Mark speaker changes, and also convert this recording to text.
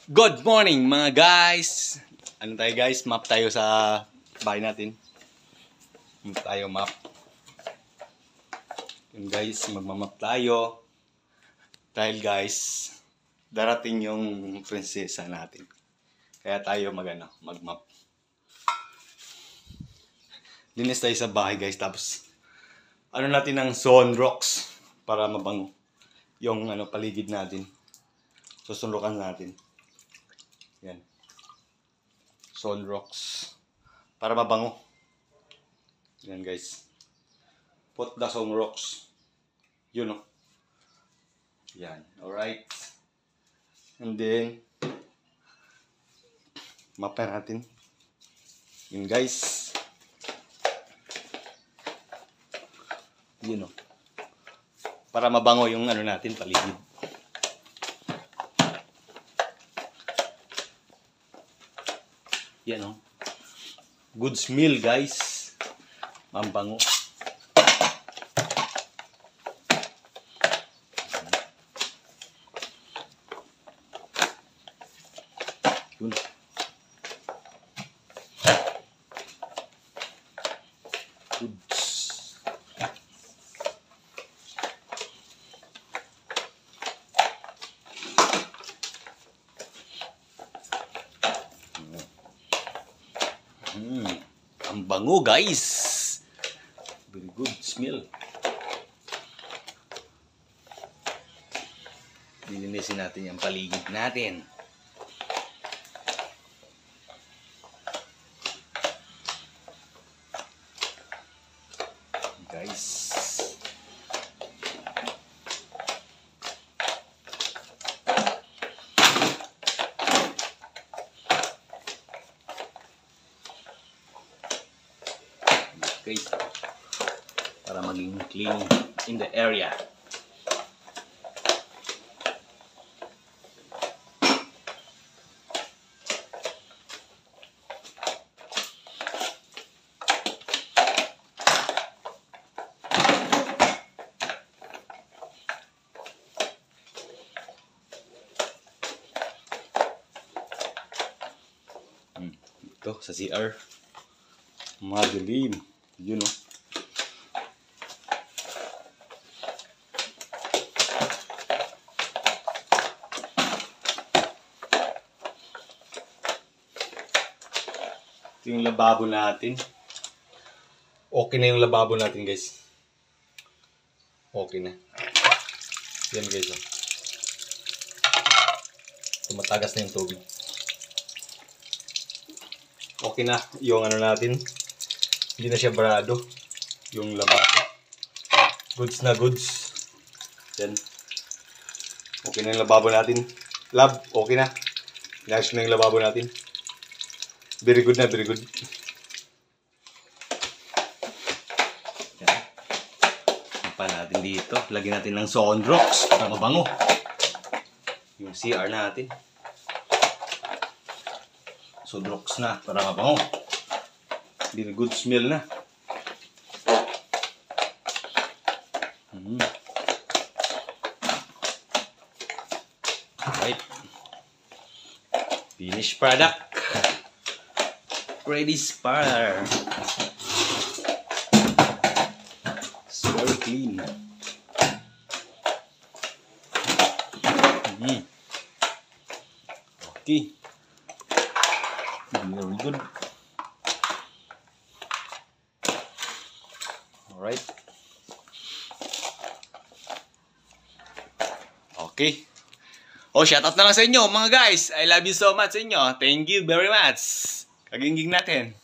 Speaker 1: Good morning mga guys! Ano tayo guys? Map tayo sa bahay natin. Map. Yun guys, magmamap tayo. Dahil guys, darating yung prinsesa natin. Kaya tayo magmap. Linis tayo sa bahay guys. Tapos, natin ng Zone Rocks para mabango yung paligid natin. Susundukan natin. Yan. Zone Rocks. Para mabango. Yan guys. Put the Zone Rocks. Yun o. Yan. Alright. And then, mapa natin. Yun guys. Yun o. Para mabango yung natin paligid. Yan o. Good smell guys. Mambango. Yun. Goods. Ang bango guys. Very good smell. Lilinisin natin yung paligid natin. Guys. Okay. Para maging clean in the area. Ito sa CR. Madilim. Yun o. Ito yung lababo natin. Okay na yung lababo natin guys. Okay na. Yan guys o. Tumatagas na yung tubig. Okay na yung natin. Hindi na siya barado. Yung lababo. Goods na goods. Yan. Okay na yung lababo natin. Lab, okay na. Nice na yung lababo natin. Very good na, very good. Yan. Pa natin dito. Lagyan natin ng Zone Rocks para mabango. Yung CR natin. Zone Rocks na para mabango. Very good smell na. Alright. Finished product. Ready spar. It's very clean. Okay. Very good. Alright. Okay. Shoutout na lang sa inyo mga guys. I love you so much sa inyo. Thank you very much. Kagingging natin.